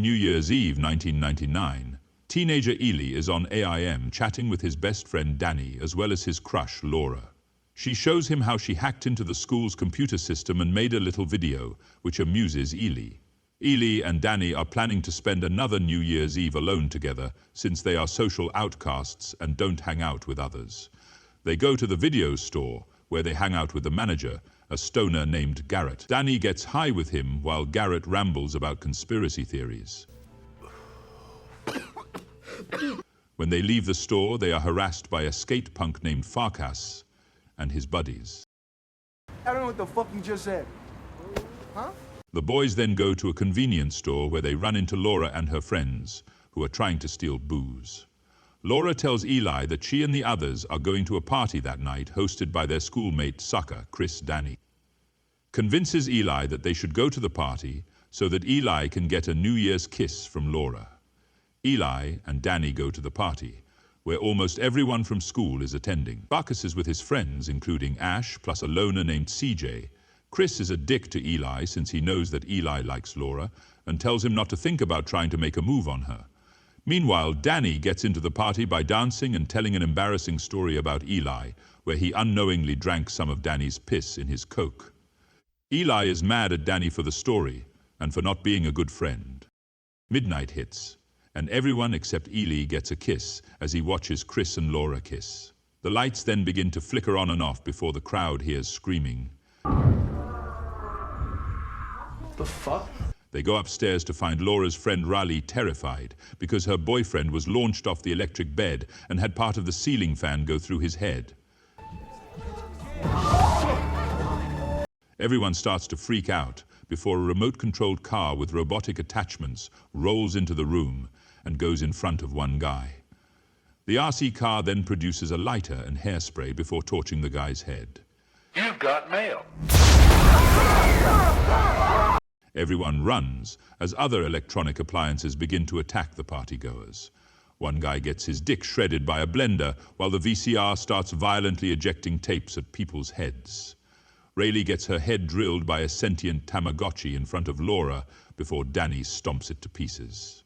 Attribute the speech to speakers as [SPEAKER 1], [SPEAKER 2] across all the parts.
[SPEAKER 1] New Year's Eve 1999, teenager Ely is on AIM chatting with his best friend Danny as well as his crush Laura. She shows him how she hacked into the school's computer system and made a little video, which amuses Ely. Ely and Danny are planning to spend another New Year's Eve alone together since they are social outcasts and don't hang out with others. They go to the video store where they hang out with the manager, a stoner named Garrett. Danny gets high with him while Garrett rambles about conspiracy theories. When they leave the store, they are harassed by a skate punk named Farkas and his buddies.
[SPEAKER 2] I don't know what the fuck you just said. Huh?
[SPEAKER 1] The boys then go to a convenience store where they run into Laura and her friends, who are trying to steal booze. Laura tells Ely that she and the others are going to a party that night hosted by their schoolmate sucker, Chris Danny. Convinces Ely that they should go to the party so that Ely can get a New Year's kiss from Laura. Ely and Danny go to the party, where almost everyone from school is attending. Farkas is with his friends, including Ash, plus a loner named CJ. Chris is a dick to Ely since he knows that Ely likes Laura and tells him not to think about trying to make a move on her. Meanwhile, Danny gets into the party by dancing and telling an embarrassing story about Ely, where he unknowingly drank some of Danny's piss in his Coke. Ely is mad at Danny for the story and for not being a good friend. Midnight hits, and everyone except Ely gets a kiss as he watches Chris and Laura kiss. The lights then begin to flicker on and off before the crowd hears screaming.
[SPEAKER 2] The fuck?
[SPEAKER 1] They go upstairs to find Laura's friend Riley terrified because her boyfriend was launched off the electric bed and had part of the ceiling fan go through his head. Everyone starts to freak out before a remote-controlled car with robotic attachments rolls into the room and goes in front of one guy. The RC car then produces a lighter and hairspray before torching the guy's head.
[SPEAKER 3] You've got mail.
[SPEAKER 1] Everyone runs as other electronic appliances begin to attack the partygoers. One guy gets his dick shredded by a blender while the VCR starts violently ejecting tapes at people's heads. Rayleigh gets her head drilled by a sentient Tamagotchi in front of Laura before Danny stomps it to pieces.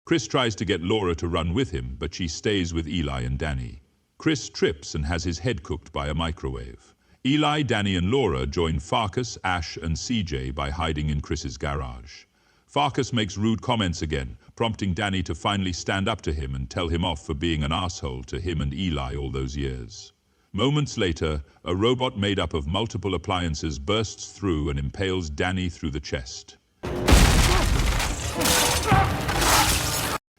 [SPEAKER 1] Chris tries to get Laura to run with him, but she stays with Ely and Danny. Chris trips and has his head cooked by a microwave. Ely, Danny and Laura join Farkas, Ash and CJ by hiding in Chris's garage. Farkas makes rude comments again, prompting Danny to finally stand up to him and tell him off for being an asshole to him and Ely all those years. Moments later, a robot made up of multiple appliances bursts through and impales Danny through the chest.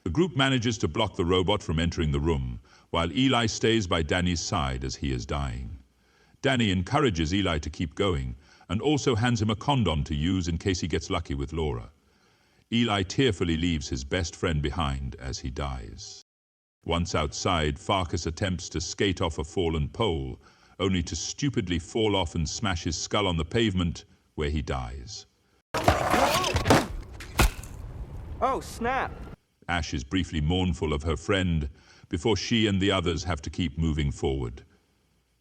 [SPEAKER 1] The group manages to block the robot from entering the room, while Ely stays by Danny's side as he is dying. Danny encourages Ely to keep going and also hands him a condom to use in case he gets lucky with Laura. Ely tearfully leaves his best friend behind as he dies. Once outside, Farkas attempts to skate off a fallen pole, only to stupidly fall off and smash his skull on the pavement, where he dies.
[SPEAKER 2] Oh, snap!
[SPEAKER 1] Ash is briefly mournful of her friend before she and the others have to keep moving forward.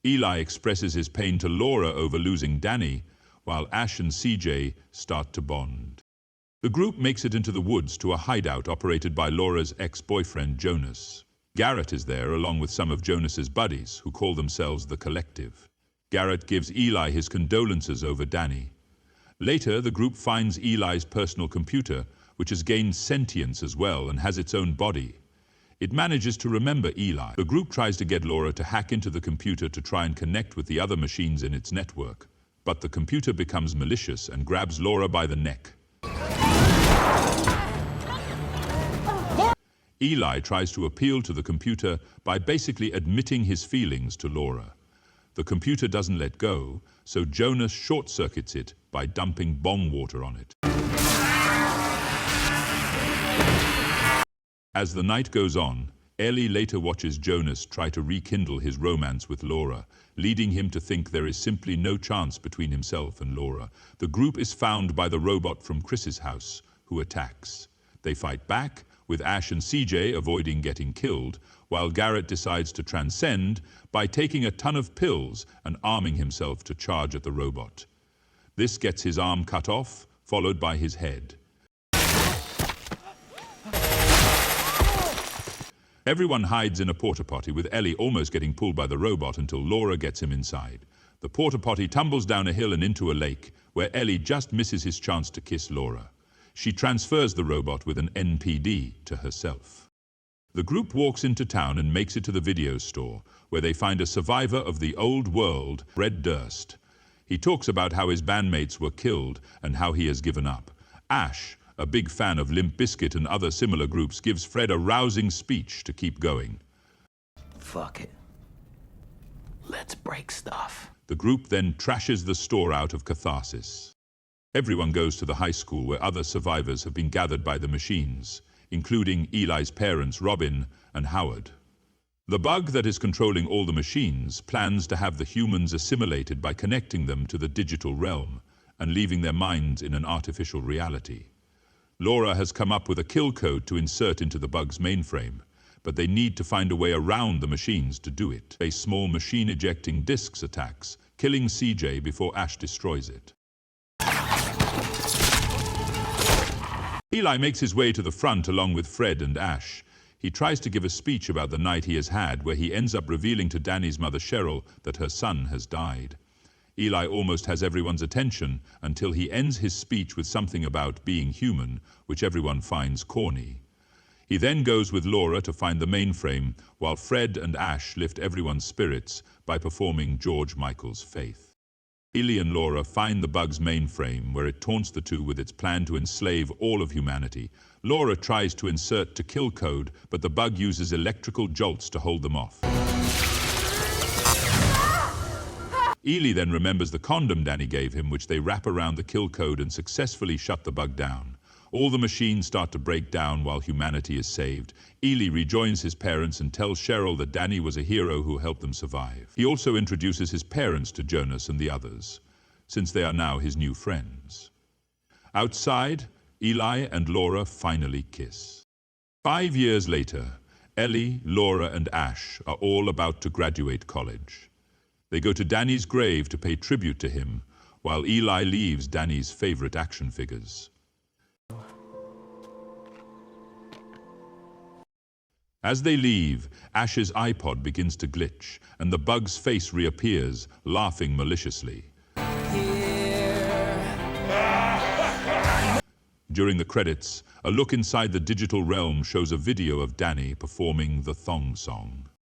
[SPEAKER 1] Ely expresses his pain to Laura over losing Danny, while Ash and CJ start to bond. The group makes it into the woods to a hideout operated by Laura's ex-boyfriend Jonas. Garrett is there along with some of Jonas's buddies, who call themselves the Collective. Garrett gives Ely his condolences over Danny. Later, the group finds Eli's personal computer, which has gained sentience as well and has its own body. It manages to remember Ely. The group tries to get Laura to hack into the computer to try and connect with the other machines in its network, but the computer becomes malicious and grabs Laura by the neck. Ely tries to appeal to the computer by basically admitting his feelings to Laura. The computer doesn't let go, so Jonas short-circuits it by dumping bong water on it. As the night goes on, Ellie later watches Jonas try to rekindle his romance with Laura, leading him to think there is simply no chance between himself and Laura. The group is found by the robot from Chris's house, who attacks. They fight back, with Ash and CJ avoiding getting killed, while Garrett decides to transcend by taking a ton of pills and arming himself to charge at the robot. This gets his arm cut off, followed by his head. Everyone hides in a porta potty, with Ellie almost getting pulled by the robot until Laura gets him inside. The porta potty tumbles down a hill and into a lake, where Ellie just misses his chance to kiss Laura. She transfers the robot with an NPD to herself. The group walks into town and makes it to the video store, where they find a survivor of the old world, Fred Durst. He talks about how his bandmates were killed and how he has given up. Ash, a big fan of Limp Bizkit and other similar groups, gives Fred a rousing speech to keep going.
[SPEAKER 3] Fuck it. Let's break stuff.
[SPEAKER 1] The group then trashes the store out of catharsis. Everyone goes to the high school where other survivors have been gathered by the machines, including Eli's parents, Robin and Howard. The bug that is controlling all the machines plans to have the humans assimilated by connecting them to the digital realm and leaving their minds in an artificial reality. Laura has come up with a kill code to insert into the bug's mainframe, but they need to find a way around the machines to do it. A small machine ejecting discs attacks, killing CJ before Ash destroys it. Eli makes his way to the front along with Fred and Ash. He tries to give a speech about the night he has had, where he ends up revealing to Danny's mother Cheryl that her son has died. Eli almost has everyone's attention until he ends his speech with something about being human, which everyone finds corny. He then goes with Laura to find the mainframe, while Fred and Ash lift everyone's spirits by performing George Michael's Faith. Eli and Laura find the bug's mainframe, where it taunts the two with its plan to enslave all of humanity. Laura tries to insert to kill code, but the bug uses electrical jolts to hold them off. Eli then remembers the condom Danny gave him, which they wrap around the kill code and successfully shut the bug down. All the machines start to break down while humanity is saved. Eli rejoins his parents and tells Cheryl that Danny was a hero who helped them survive. He also introduces his parents to Jonas and the others, since they are now his new friends. Outside, Eli and Laura finally kiss. 5 years later, Ellie, Laura, and Ash are all about to graduate college. They go to Danny's grave to pay tribute to him, while Eli leaves Danny's favorite action figures. As they leave, Ash's iPod begins to glitch, and the bug's face reappears, laughing maliciously. During the credits, a look inside the digital realm shows a video of Danny performing the thong song.